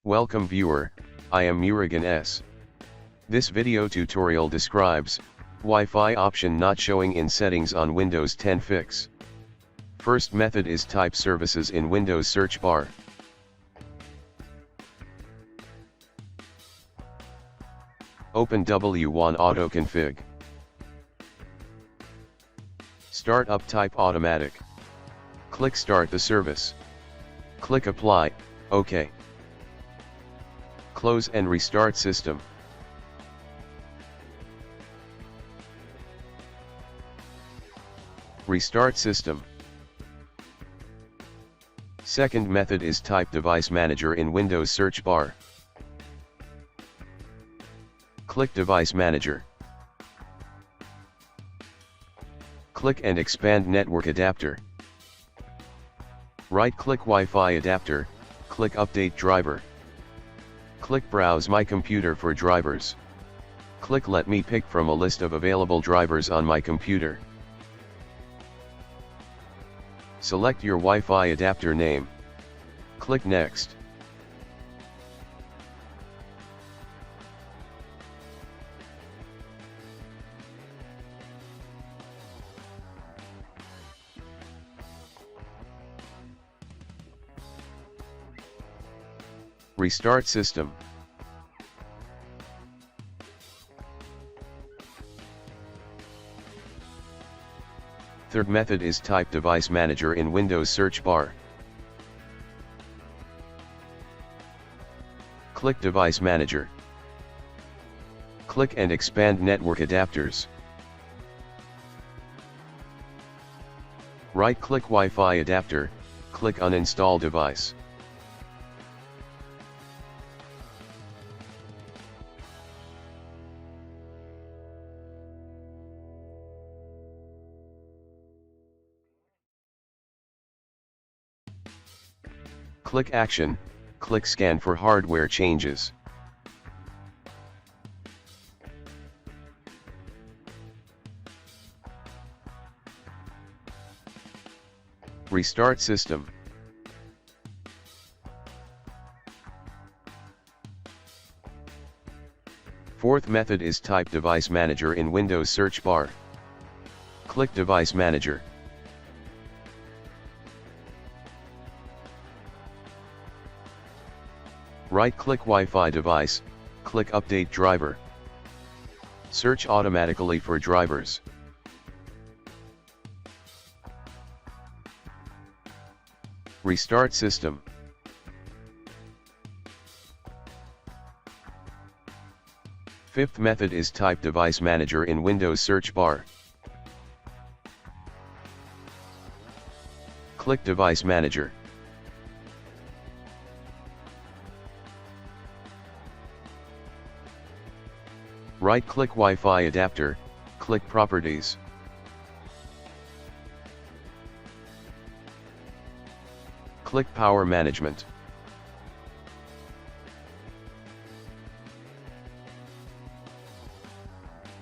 Welcome viewer, I am Murugan S. This video tutorial describes Wi-Fi option not showing in settings on Windows 10 fix. First method is type services in Windows search bar. Open W1 Auto Config. Startup type automatic. Click Start the service. Click Apply, OK. Close and restart system. Restart system. Second method is type Device Manager in Windows search bar. Click Device Manager. Click and expand Network Adapter. Right-click Wi-Fi adapter, click Update Driver. Click Browse My Computer for drivers. Click Let me pick from a list of available drivers on my computer. Select your Wi-Fi adapter name. Click Next. Restart system. Third method is type Device Manager in Windows search bar. Click Device Manager. Click and expand Network Adapters. Right-click Wi-Fi adapter, click Uninstall device. Click Action, click Scan for hardware changes. Restart system. Fourth method is type Device Manager in Windows search bar. Click Device Manager. Right-click Wi-Fi device, click Update Driver. Search automatically for drivers. Restart system. Fifth method is type Device Manager in Windows search bar. Click Device Manager. Right-click Wi-Fi adapter, click Properties. Click Power Management.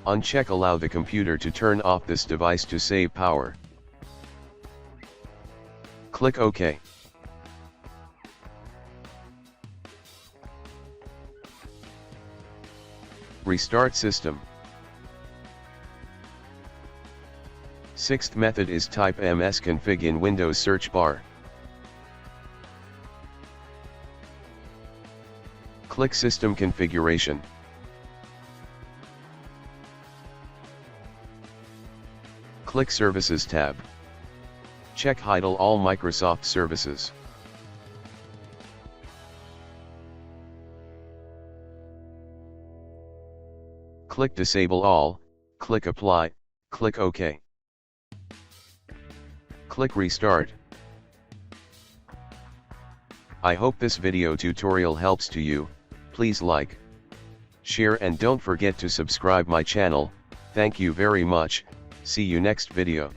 Uncheck Allow the computer to turn off this device to save power. Click OK. Restart system. Sixth method is type Msconfig in Windows search bar. Click System Configuration. Click Services tab. Check Idle all Microsoft services. Click Disable All, click Apply, click OK. Click Restart. I hope this video tutorial helps to you. Please like, share and don't forget to subscribe my channel. Thank you very much. See you next video.